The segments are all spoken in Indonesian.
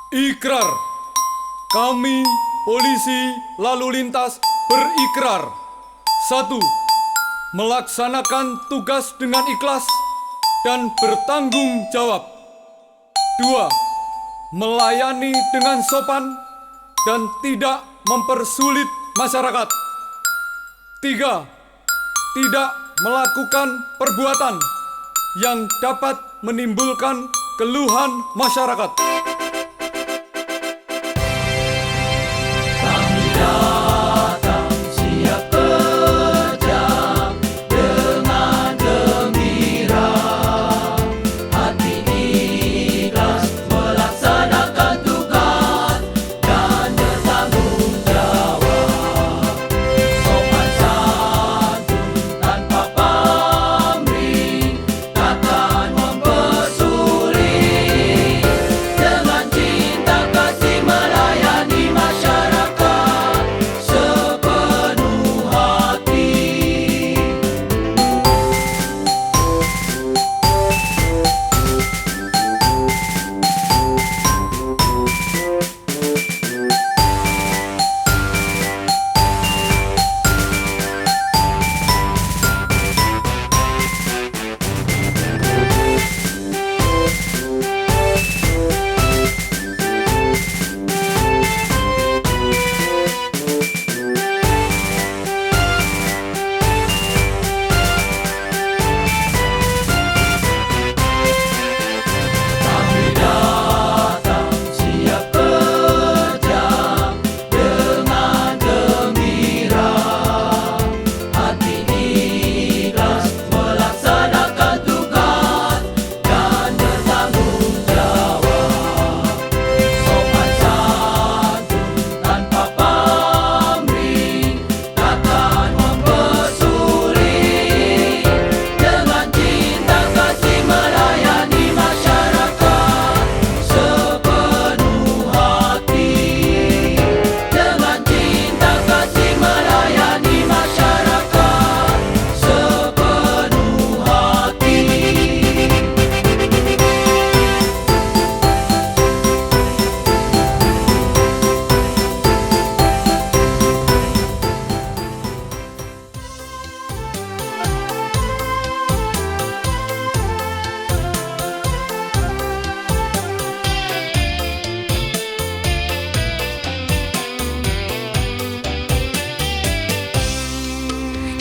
Ikrar. Kami, polisi lalu lintas, berikrar. 1. Melaksanakan tugas dengan ikhlas dan bertanggung jawab. 2. Melayani dengan sopan dan tidak mempersulit masyarakat. 3. Tidak melakukan perbuatan yang dapat menimbulkan keluhan masyarakat.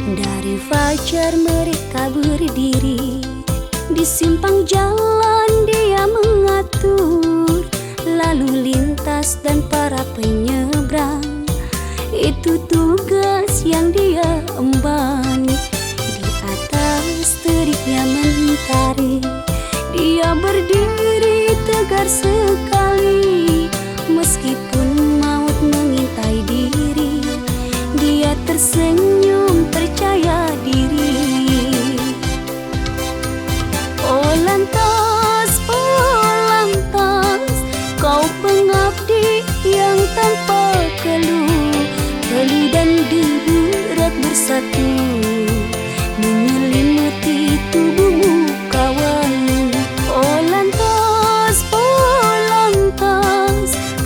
Dari fajar mereka berdiri, di simpang jalan dia mengatur lalu lintas dan para penyeberang. Itu tugas yang dia emban. Di atas teriknya mentari, dia berdiri tegar sekali. Meskipun maut mengintai diri, dia tersenyum percaya diri. Oh lantas, kau pengabdi yang tanpa keluh. Beli dan debu erat bersatu menyelimuti tubuhmu kawan. Oh lantas,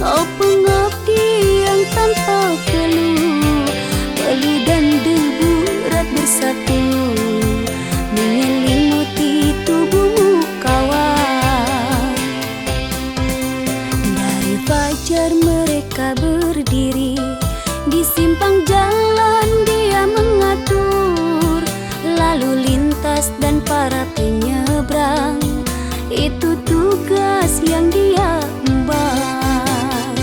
kau pengabdi yang tanpa keluh. Beli dan debu erat bersatu menyelimuti tubuhmu kawan. Dari fajar mereka berdiri, di simpang jalan dia mengatur lalu lintas dan para penyeberang. Itu tugas yang dia emban.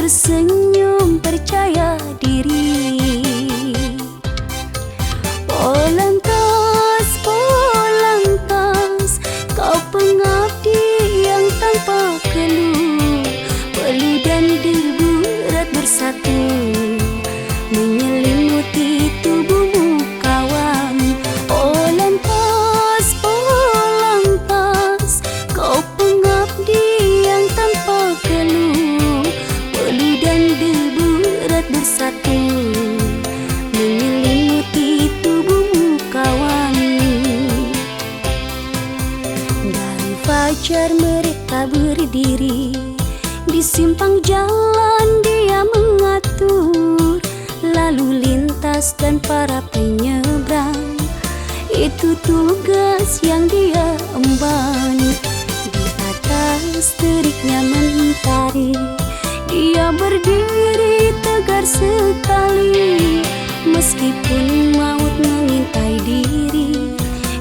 tersenyum percaya diri. Polantas, polantas, kau pengabdi yang tanpa keluh. Peluh dan debu erat bersatu menyelimuti tubuhmu kawan. Polantas, polantas, kau pengabdi yang tanpa keluh. Peluh dan debu erat bersatu menyelimuti tubuhmu kawan. Dari fajar mereka berdiri, di simpang jalan dia mengatur lalu lintas dan para penyeberang. Itu tugas yang dia emban. Di atas teriknya mentari, dia berdiri tegar sekali. Meskipun maut mengintai diri,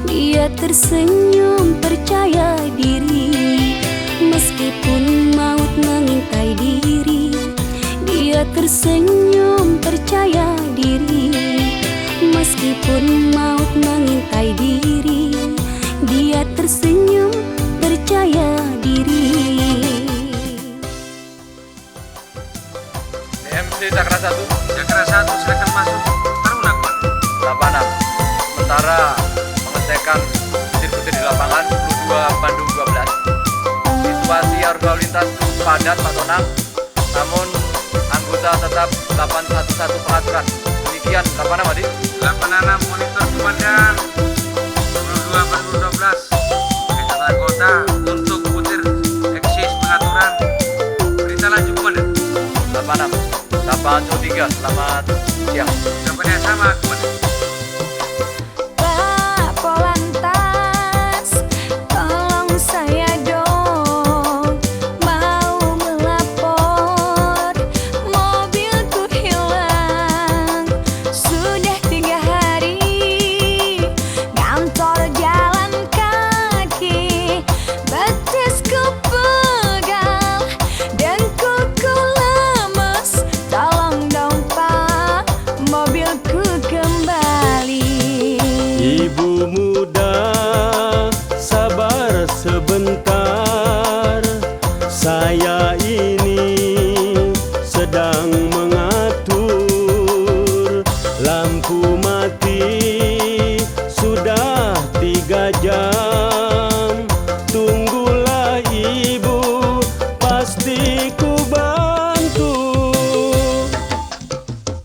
dia tersenyum percaya diri. Meskipun maut mengintai diri, dia tersenyum percaya diri. Meskipun maut mengintai diri, dia tersenyum percaya diri. MC Cakra 1. Cakra 1 silakan masuk. Taruna kuat. 86. Sementara pengecekan butir-butir di lapangan 22 Bandung 12. Situasi arus lalu lintas padat Pak Tonang, namun anggota tetap 811 pengaturan. Demikian 86 Adi. 86 monitor komandan 22 Bandung 12. Perintah anggota untuk butir eksis pengaturan. Berita lanjut komandan. 86. Lapangan 3. Selamat siang. Jawabannya sama komandan. Pak Polantas, tolong saya dong, mau melapor mobilku hilang. Sudah 3 hari kantor jalan kaki, betisku pegal dan kuku lemes. Tolong dong Pak, mobilku kembali. Ibu muda, sabar sebentar. Saya ini sedang mengatur. Lampu mati sudah 3 jam. Tunggulah ibu, pasti ku bantu.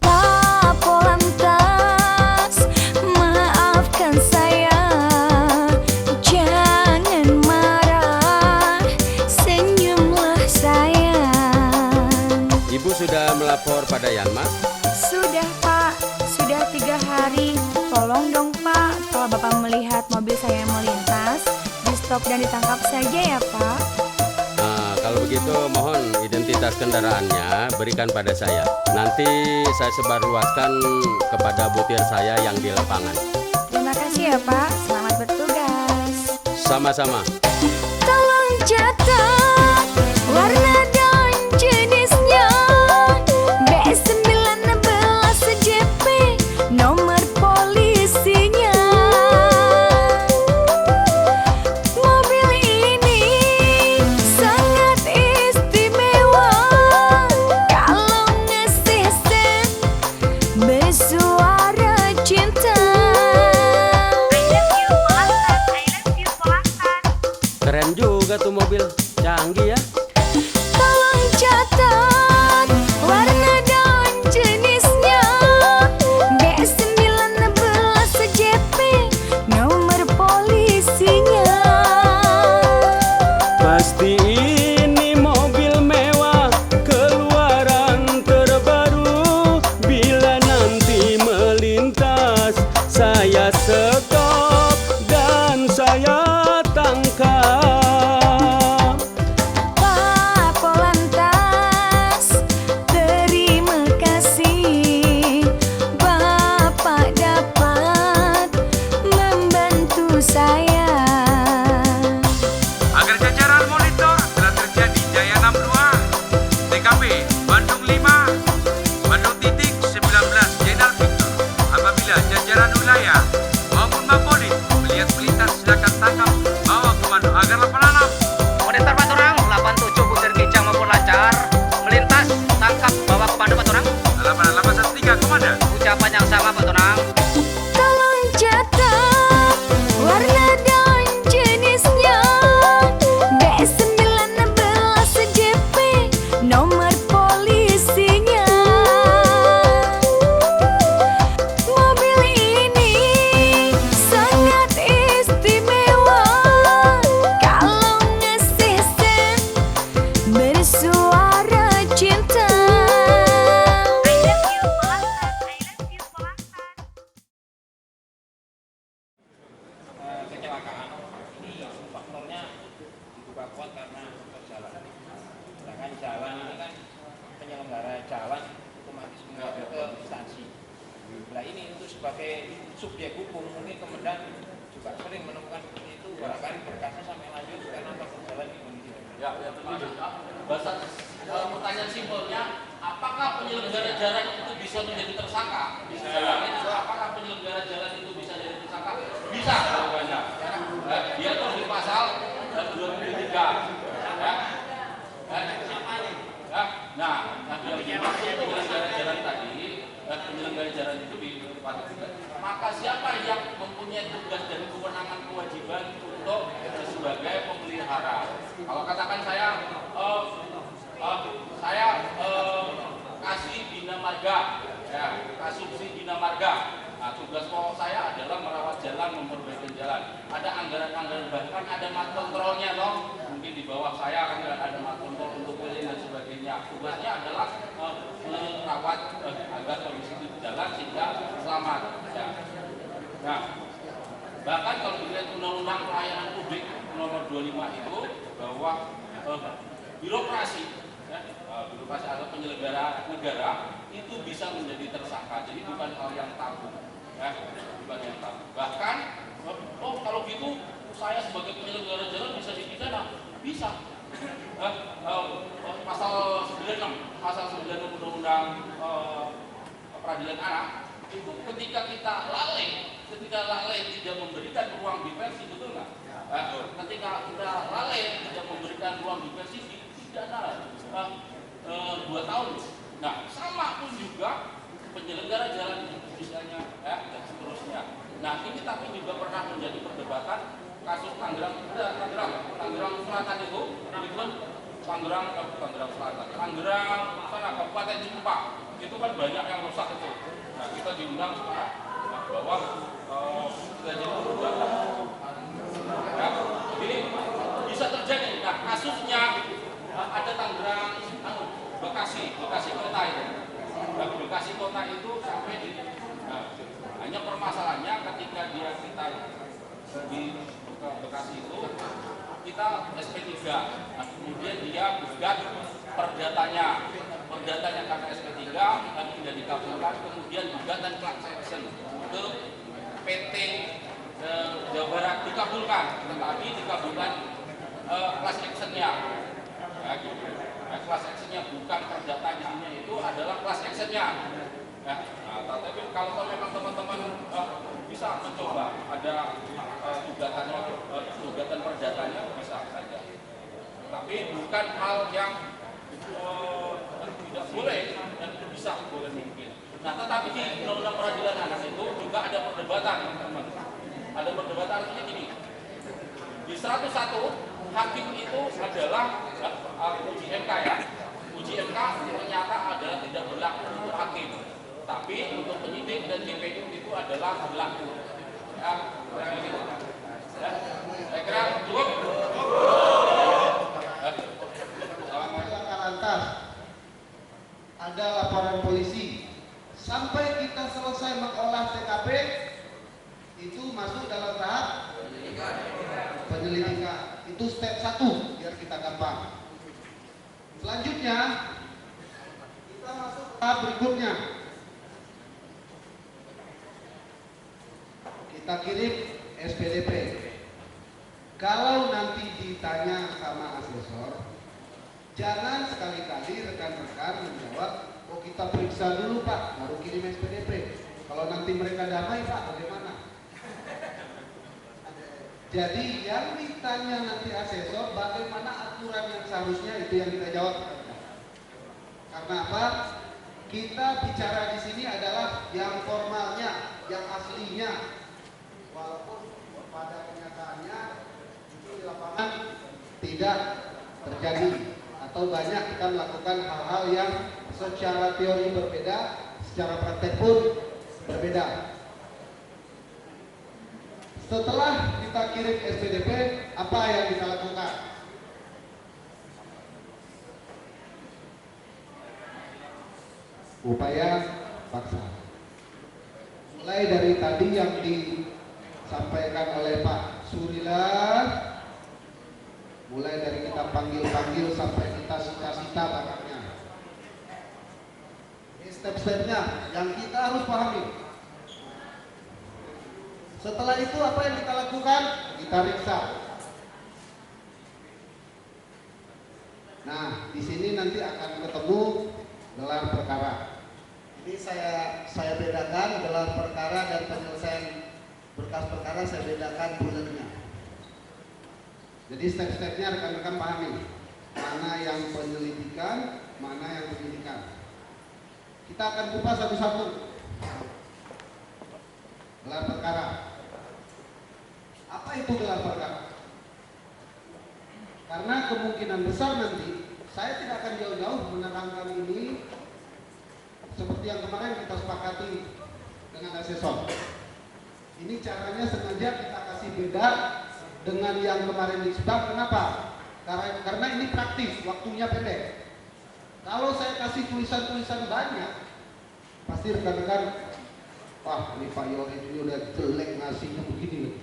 Pak Polantas, maafkan saya, jangan marah, senyumlah sayang. Ibu sudah melapor pada Yanma? Sudah Pak, sudah 3 hari. Tolong dong Pak, kalau Bapak melihat mobil saya melintas, di stop dan ditangkap saja ya Pak. Nah, kalau begitu mohon identitas kendaraannya berikan pada saya. Nanti saya sebarluaskan kepada butir saya yang di lapangan. Terima kasih ya Pak, selamat bertugas. Sama-sama. Tolong catat warna dan jenisnya, B19 JP nomor polisinya. Mobil ini sangat istimewa, kalau ngasih sen bersuara cinta. I love you Polantas, I love you Polantas. sebagai subjek hukum mungkin Kemendan juga sering menemukan seperti itu, barangkali berkasnya sampai lanjut karena apa berjalan di kondisi Ya, bahasa pertanyaan simpelnya, apakah penyelenggara jalan itu bisa menjadi tersangka? Apakah penyelenggara jalan itu bisa jadi tersangka? Bisa jawabannya. Dia terus di pasal 23. Ya. Nah, penyelenggara jalan tadi, penyelenggara jalan itu maka siapa yang mempunyai tugas dan kewenangan kewajiban untuk sebagai pemelihara? Kalau katakan saya kasih bina marga, ya, kasubsi bina marga. Nah, tugas pokok saya adalah merawat jalan, memperbaiki jalan. Ada anggaran-anggaran, bahkan ada mat kontrolnya, toh. Mungkin di bawah saya kan ada mat kontrol untuk wilayah dan sebagainya. Tugasnya adalah merawat agar kondisi itu jalan sehingga selamat. Ya. Nah, bahkan kalau dilihat Undang-Undang Pelayanan Publik nomor 25 itu bahwa birokrasi, ya, birokrasi atau penyelenggara negara itu bisa menjadi tersangka. Jadi bukan hal yang tabu, ya, bukan yang tabu. Bahkan, kalau gitu saya sebagai penyelenggara jalan bisa dipidana, bisa. Pasal 96 Undang-Undang Peradilan Anak itu ketika kita lalai tidak memberikan ruang diversi, betul nggak? Ketika kita lalai tidak memberikan ruang diversi, dipidana 2 tahun. Nah, sama pun juga penyelenggara jalan misalnya, dan seterusnya. Nah, ini tapi juga pernah menjadi perdebatan kasus Tangerang Selatan itu Tangerang Selatan, Tangerang sana Kabupaten Cikupa itu kan banyak yang rusak itu. Nah, kita diundang sekarang bahwa kita jadi perdebatan. Ya, ini bisa terjadi. Nah, kasusnya ada Tangerang, Bekasi kota itu. Nah, Bekasi kota itu sampai di hanya permasalahannya ketika kita di Bekasi itu kita SP3, nah, kemudian dia gugat perdatanya karena SP3 dan tidak dikabulkan, kemudian gugatan class action ke PT Jawa Barat dikabulkan, tetapi dikabulkan class actionnya, ya, gitu. Nah, class actionnya bukan perdatanya, itu adalah class actionnya. Ya, nah, tapi kalau memang teman-teman bisa mencoba ada gugatan perdatanya bisa saja. Tapi bukan hal yang tidak boleh dan bisa boleh mungkin. Nah, tetapi di Undang-Undang Peradilan Anak itu juga ada perdebatan, teman-teman. Ada perdebatan artinya gini. Di 101 hakim itu adalah uji MK, ya. Uji MK ternyata adalah tidak berlaku untuk hakim. Tapi untuk penyidik dan JPU itu adalah berlaku. Ya, gitu. Ya, saya kira cukup. Lantas ada laporan polisi sampai kita selesai mengolah TKP itu masuk dalam tahap penyelidikan. Itu step 1 biar kita gampang. Selanjutnya kita masuk ke tahap berikutnya. Kita kirim SPDP. Kalau nanti ditanya sama asesor, jangan sekali-kali rekan-rekan menjawab, oh kita periksa dulu Pak, baru kirim SPDP. Kalau nanti mereka damai Pak, bagaimana? Jadi yang ditanya nanti asesor, bagaimana aturan yang seharusnya, itu yang kita jawab. Karena apa? Kita bicara di sini adalah yang formalnya, yang aslinya. Walaupun pada kenyataannya itu di lapangan tidak terjadi atau banyak kita melakukan hal-hal yang secara teori berbeda, secara praktek pun berbeda. Setelah kita kirim SPDP, apa yang kita lakukan? Upaya paksa. Mulai dari tadi yang disampaikan oleh Pak Surilah, mulai dari kita panggil-panggil sampai kita sita-sita barangnya. Ini step-stepnya yang kita harus pahami. Setelah itu apa yang kita lakukan? Kita periksa. Nah, di sini nanti akan ketemu gelar perkara. Ini saya bedakan gelar perkara dan penyelesaian berkas perkara, saya bedakan bulatnya. Jadi step-stepnya rekan-rekan pahami. Mana yang penyelidikan, mana yang penyidikan. Kita akan kupas satu-satu. Gelar perkara. Apa itu gelar perkara? Karena kemungkinan besar nanti saya tidak akan jauh-jauh menerangkan ini seperti yang kemarin kita sepakati dengan asesor. Ini caranya sengaja kita kasih beda dengan yang kemarin disebut. Kenapa? Karena ini praktis, waktunya pendek. Kalau saya kasih tulisan-tulisan banyak, pasti rekan-rekan, wah ini Pak Yoris ini udah jelek ngasihnya begini.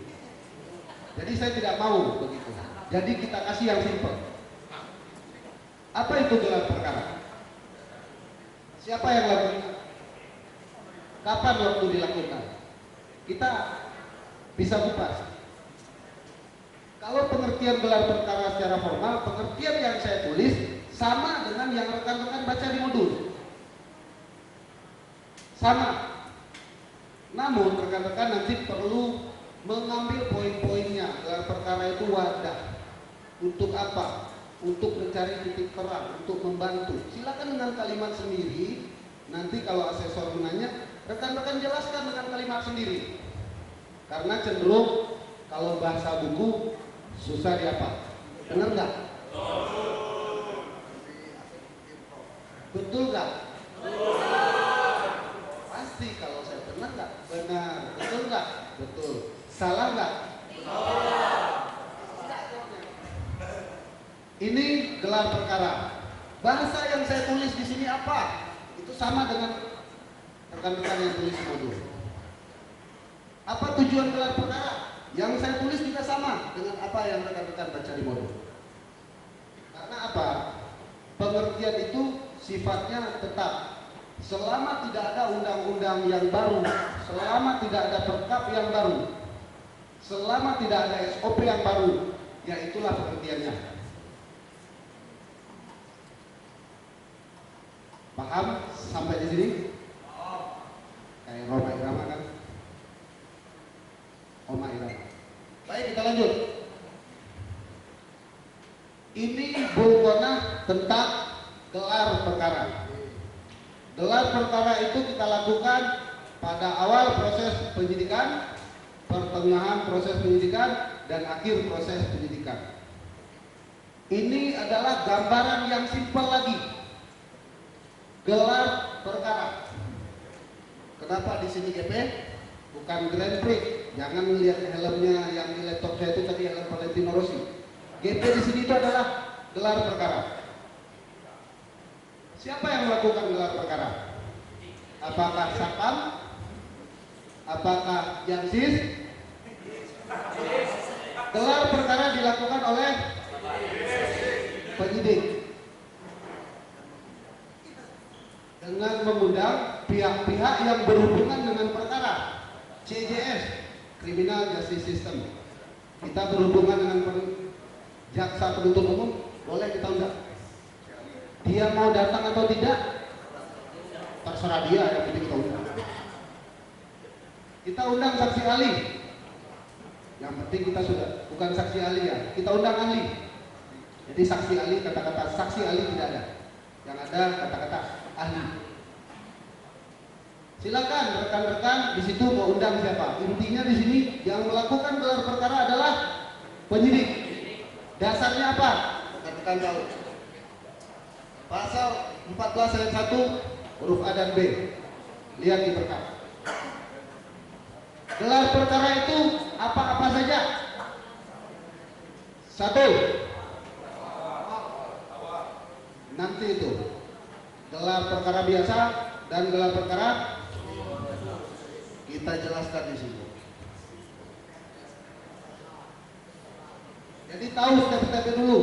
Jadi saya tidak mau begitu. Jadi kita kasih yang simpel. Apa itu gelar perkara? Siapa yang lakukan? Kapan waktu dilakukan? Kita bisa kupas. Kalau pengertian gelar perkara secara formal, pengertian yang saya tulis sama dengan yang rekan-rekan baca di modul. Sama. Namun rekan-rekan nanti perlu mengambil poin-poinnya. Gelar perkara itu wadah. Untuk apa? Untuk mencari titik terang, untuk membantu. Silakan dengan kalimat sendiri. Nanti kalau asesor menanya, rekan-rekan jelaskan dengan kalimat sendiri. Karena cenderung kalau bahasa buku susah dihafal. Benar nggak? Betul nggak? Pasti kalau saya benar nggak? Benar. Betul nggak? Betul. Salah nggak? Ini gelar perkara. Bahasa yang saya tulis di sini apa? Itu sama dengan rekan-rekan yang tulis modul. Apa tujuan gelar perkara? Yang saya tulis juga sama dengan apa yang rekan-rekan baca di modul. Karena apa? Pengertian itu sifatnya tetap. Selama tidak ada undang-undang yang baru, selama tidak ada perkap yang baru, selama tidak ada SOP yang baru, ya itulah pengertiannya. Paham sampai di sini? Kayak Roma Irama kan? Roma Irama. Baik, kita lanjut. Ini bulgona tentang gelar perkara. Gelar perkara itu kita lakukan pada awal proses penyidikan, pertengahan proses penyidikan, dan akhir proses penyidikan. Ini adalah gambaran yang simpel lagi. Gelar perkara. Kenapa di sini GP? Bukan Grand Prix. Jangan melihat helmnya yang di laptop saya itu tadi helm Valentino Rossi. GP di sini itu adalah gelar perkara. Siapa yang melakukan gelar perkara? Apakah Satpam? Apakah Jamsis? Gelar perkara dilakukan oleh penyidik dengan mengundang pihak-pihak yang berhubungan dengan perkara. CJS, Criminal Justice System. Kita berhubungan dengan jaksa penuntut umum, boleh kita undang. Dia mau datang atau tidak, terserah dia, yang penting kita undang. Kita undang saksi ahli. Yang penting kita sudah, bukan saksi ahli ya, kita undang ahli. Jadi saksi ahli, kata-kata saksi ahli tidak ada. Yang ada kata-kata ahli. Silakan rekan-rekan di situ mau undang siapa. Intinya di sini yang melakukan gelar perkara adalah penyidik. Dasarnya apa? Rekan-rekan tahu. Pasal 14 ayat 1 huruf A dan B. Lihat di berkas. Gelar perkara itu apa-apa saja. 1. Nanti itu gelar perkara biasa dan gelar perkara kita jelaskan di sini. Jadi tahu step-stepnya dulu.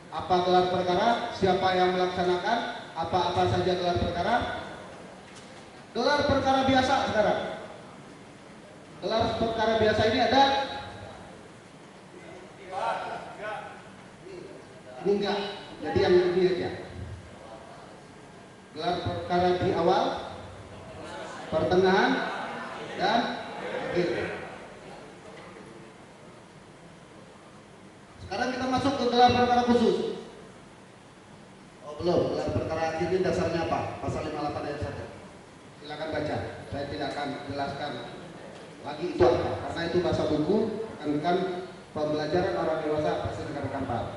Apa gelar perkara, siapa yang melaksanakan, apa-apa saja gelar perkara. Gelar perkara biasa sekarang. Gelar perkara biasa ini ada? Ini enggak, jadi yang ini aja. Gelar perkara di awal, pertengahan, dan akhir. Sekarang kita masuk ke gelar perkara khusus. Oh belum, gelar perkara akhir ini dasarnya apa? Pasal 58 ayat 1. Silakan baca, saya tidak akan jelaskan lagi itu apa, karena itu bahasa buku, rekan-rekan pembelajaran orang dewasa pasti rekan-rekan paham.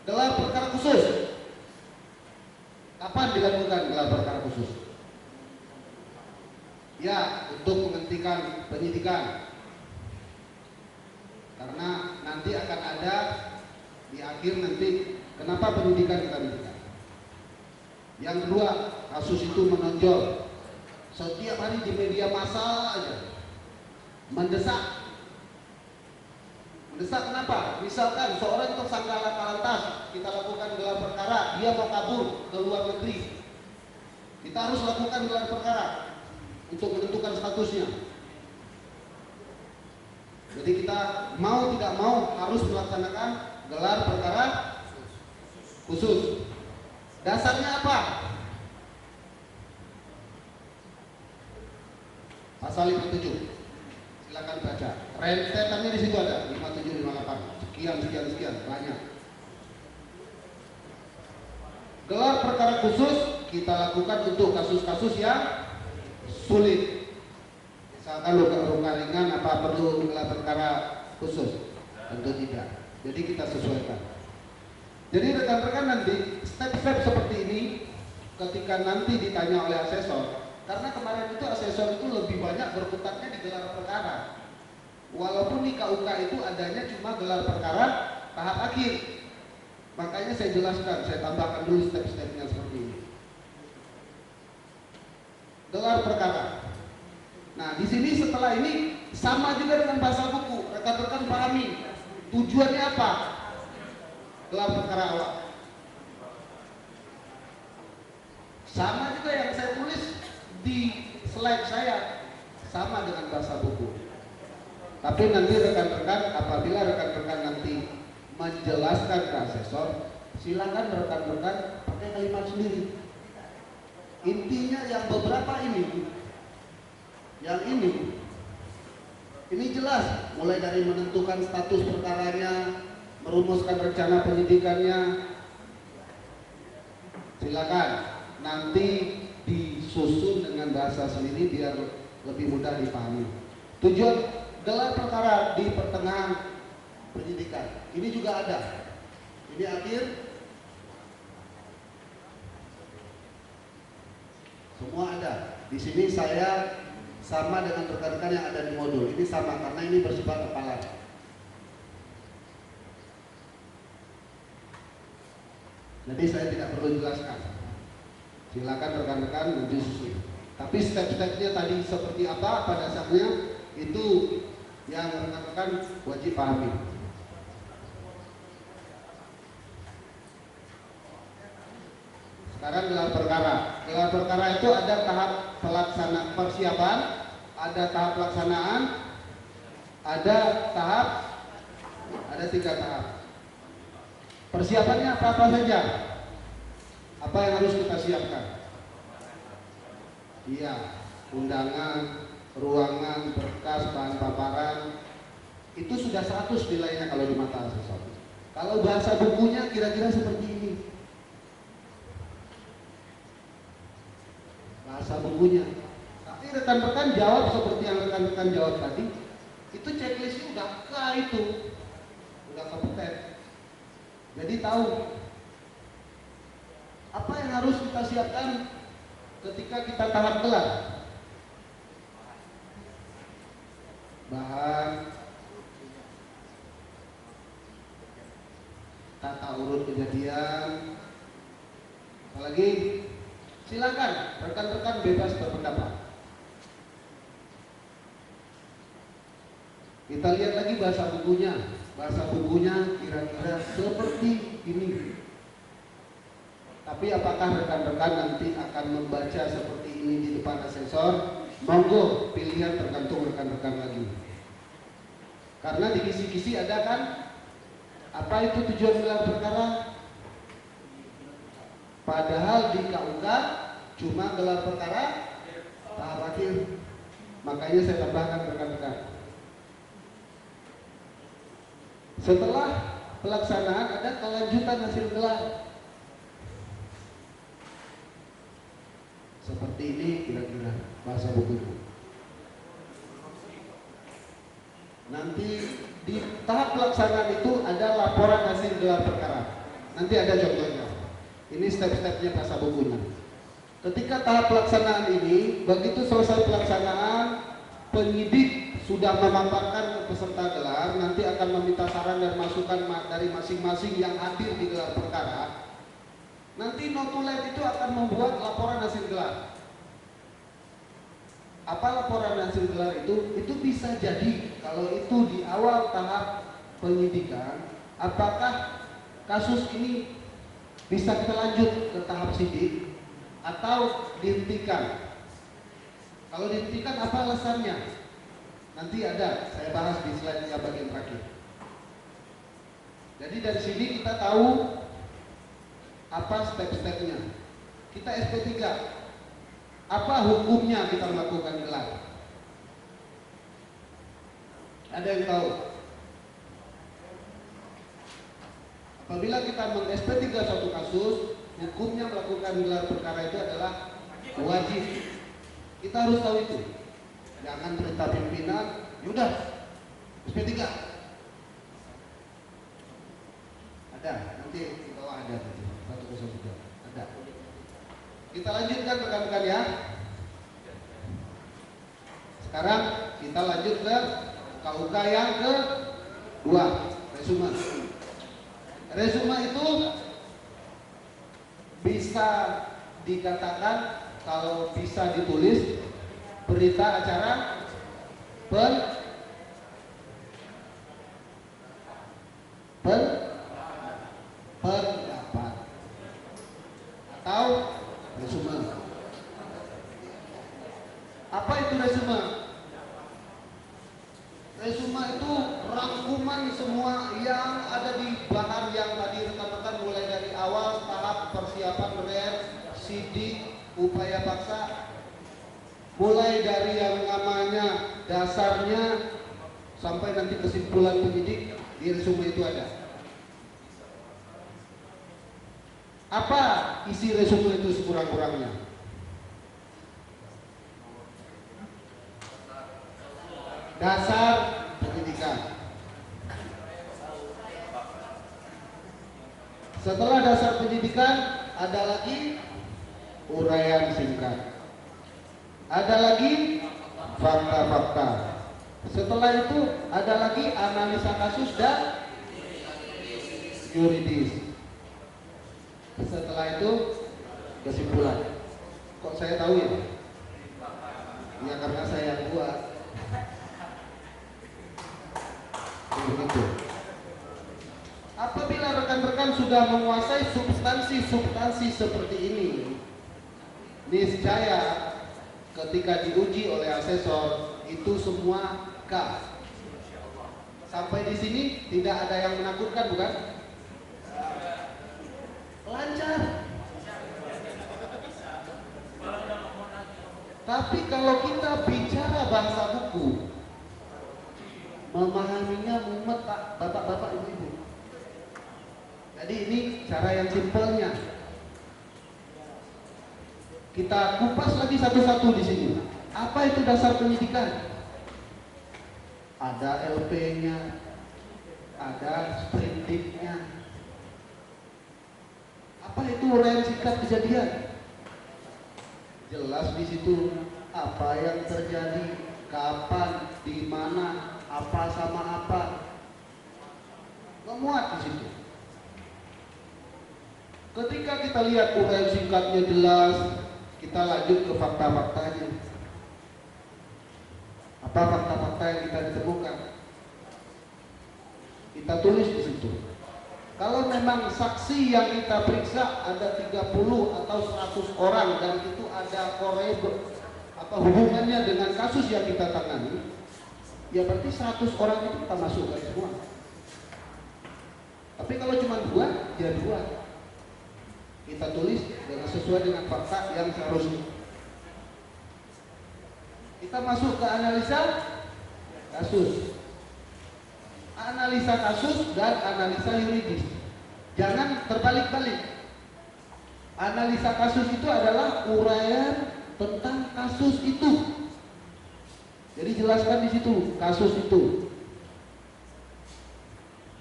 Gelar perkara khusus. Kapan dilakukan gelar perkara khusus? Ya, untuk menghentikan penyidikan. Karena nanti akan ada di akhir nanti kenapa penyidikan kita hentikan. Yang kedua, kasus itu menonjol setiap hari di media massa aja, mendesak. Mendesak kenapa? Misalkan seorang tersangka laka lantas, kita lakukan gelar perkara, dia mau kabur ke luar negeri, kita harus lakukan gelar perkara untuk menentukan statusnya. Jadi kita mau tidak mau harus melaksanakan gelar perkara khusus. Dasarnya apa? Pasal 57. Silakan baca. Rentetannya di situ ada 57, 58. Sekian banyak. Gelar perkara khusus kita lakukan untuk kasus-kasus yang sulit. Misalkan luka-luka ringan, apa perlu gelar perkara khusus? Tentu tidak. Jadi kita sesuaikan. Jadi rekan-rekan nanti step-step seperti ini ketika nanti ditanya oleh asesor, karena kemarin itu asesor itu lebih banyak berkutatnya di gelar perkara. Walaupun di KUK itu adanya cuma gelar perkara tahap akhir. Makanya saya jelaskan, saya tambahkan dulu step-stepnya seperti ini. Gelar perkara. Nah, di sini setelah ini sama juga dengan bahasa buku. Rekan-rekan pahami tujuannya apa? Gelar perkara awal. Sama juga yang saya tulis di slide saya, sama dengan bahasa buku. Tapi nanti rekan-rekan, apabila rekan-rekan nanti menjelaskan ke asesor, silakan rekan-rekan pakai kalimat sendiri. Intinya yang beberapa ini, yang ini jelas, mulai dari menentukan status perkaranya, merumuskan rencana penyidikannya. Silakan nanti disusun dengan bahasa sendiri biar lebih mudah dipahami. Tujuan gelar perkara di pertengahan penyidikan ini juga ada. Ini akhir, semua ada. Di sini saya sama dengan rekan-rekan yang ada di modul. Ini sama karena ini bersifat kepala. Jadi saya tidak perlu jelaskan. Silakan rekan-rekan menjusui. Tapi step-stepnya tadi seperti apa pada dasarnya itu yang rekan-rekan wajib pahami. Sekarang gelar perkara. Gelar perkara itu ada tahap pelaksanaan persiapan, ada tahap pelaksanaan, ada 3 tahap. Persiapannya apa saja? Apa yang harus kita siapkan? Iya, undangan, ruangan, berkas, bahan paparan. Itu sudah 100 nilainya kalau di mata asesor. Kalau bahasa bukunya kira-kira seperti ini. Bahasa bukunya. Tapi rekan-rekan jawab seperti yang rekan-rekan jawab tadi. Itu checklistnya udah itu. Udah kompeten. Jadi tahu apa yang harus kita siapkan ketika kita tahap gelar. Bahan, tata urut kejadian, apalagi silakan rekan-rekan bebas berpendapat. Kita lihat lagi bahasa bukunya. Bahasa bukunya kira-kira seperti ini. Tapi apakah rekan-rekan nanti akan membaca seperti ini di depan asesor? Monggo pilihan tergantung rekan-rekan lagi. Karena di kisi-kisi ada kan, apa itu tujuan gelar perkara? Padahal di KUK cuma gelar perkara tahap akhir. Makanya saya tambahkan rekan-rekan. Setelah pelaksanaan ada kelanjutan hasil gelar. Seperti ini kira-kira bahasa bukunya. Nanti di tahap pelaksanaan itu ada laporan hasil gelar perkara. Nanti ada contohnya. Ini step-stepnya bahasa bukunya. Ketika tahap pelaksanaan ini, begitu selesai pelaksanaan, penyidik sudah memaparkan ke peserta gelar, nanti akan meminta saran dan masukan dari masing-masing yang hadir di gelar perkara. Nanti notulen itu akan membuat laporan hasil gelar. Apa laporan hasil gelar itu? Itu bisa jadi kalau itu di awal tahap penyidikan, apakah kasus ini bisa kita lanjut ke tahap sidik atau dihentikan. Kalau dihentikan apa alasannya? Nanti ada, saya bahas di slide yang bagian terakhir. Jadi dari sini kita tahu apa step-stepnya. Kita SP3, apa hukumnya kita melakukan gelar? Ada yang tahu? Apabila kita meng-SP3 suatu kasus, hukumnya melakukan gelar perkara itu adalah wajib. Kita harus tahu itu. Jangan perintah pimpinan, yaudah SP3. Ada, nanti di bawah ada nanti 103. Ada. Kita lanjutkan rekan-rekan ya. Sekarang kita lanjut ke KUK yang kedua, resume. Resume itu bisa dikatakan kalau bisa ditulis berita acara pendapat atau resume. Apa itu resume? Resume itu rangkuman semua yang ada di bahan yang tadi rekan-rekan mulai dari awal tahap persiapan rem, sidik, upaya paksa, mulai dari yang namanya dasarnya sampai nanti kesimpulan penyidik di resume itu ada. Apa isi resume itu sekurang-kurangnya? Dasar penyidikan. Setelah dasar penyidikan ada lagi uraian singkat. Ada lagi fakta-fakta. Setelah itu ada lagi analisa kasus dan yuridis. Setelah itu kesimpulan. Kok saya tahu ya? Ya karena saya yang buat. Begitu. Apabila rekan-rekan sudah menguasai substansi seperti ini, niscaya ketika diuji oleh asesor itu semua K. Sampai di sini tidak ada yang menakutkan, bukan? Lancar. Tapi kalau kita bicara bahasa buku, memahaminya mumet Pak, bapak-bapak, ibu-ibu. Jadi ini cara yang simpelnya. Kita kupas lagi satu-satu di sini. Apa itu dasar penyidikan? Ada LP-nya, ada sprindik-nya. Apa itu uraian singkat kejadian? Jelas di situ apa yang terjadi, kapan, di mana, apa sama apa, memuat di situ. Ketika kita lihat uraian singkatnya jelas, kita lanjut ke fakta-faktanya. Apa fakta-fakta yang kita ditemukan? Kita tulis di situ. Kalau memang saksi yang kita periksa ada 30 atau 100 orang dan itu ada korebe, apa hubungannya dengan kasus yang kita tangani, ya berarti 100 orang itu kita masukkan semua. Tapi kalau cuma 2, ya 2. Kita tulis dengan sesuai dengan fakta yang seharusnya. Kita masuk ke analisa kasus. Analisa kasus dan analisa yuridis. Jangan terbalik-balik. Analisa kasus itu adalah uraian tentang kasus itu. Jadi jelaskan di situ kasus itu.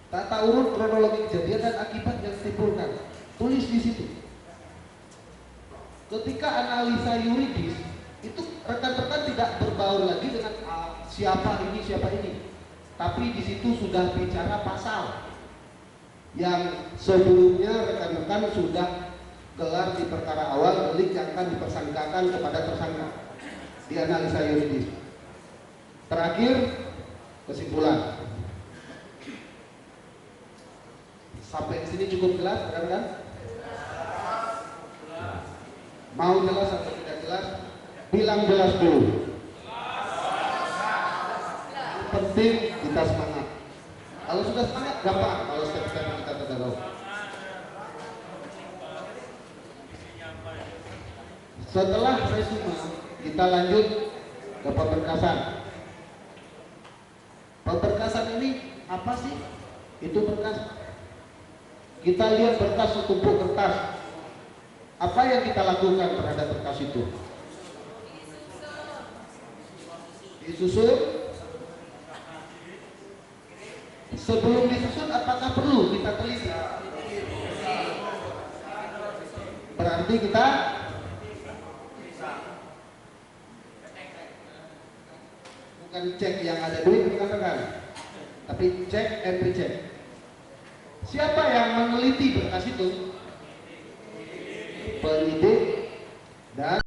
Tata urut kronologi kejadian dan akibat yang ditimbulkan. Tulis di situ. Ketika analisa yuridis itu rekan-rekan tidak berbaur lagi dengan siapa ini. Tapi di situ sudah bicara pasal yang sebelumnya rekan-rekan sudah gelar di perkara awal delik yang akan dipersangkakan kepada tersangka di analisa yuridis. Terakhir, kesimpulan. Sampai sini cukup jelas, rekan-rekan? Mau jelas atau tidak jelas? Bilang jelas dulu. Penting kita semangat. Kalau sudah semangat gampang. Kalau step-step kita tidak tahu. Setelah resume, kita lanjut ke pemberkasan. Pemberkasan ini apa sih? Itu berkas. Kita lihat berkas setumpuk kertas. Apa yang kita lakukan terhadap berkas itu? Disusun. Sebelum disusun, apakah perlu kita teliti? Berarti kita bukan cek yang ada duit dikatakan, tapi cek and recheck. Siapa yang meneliti berkas itu? Penyidik dan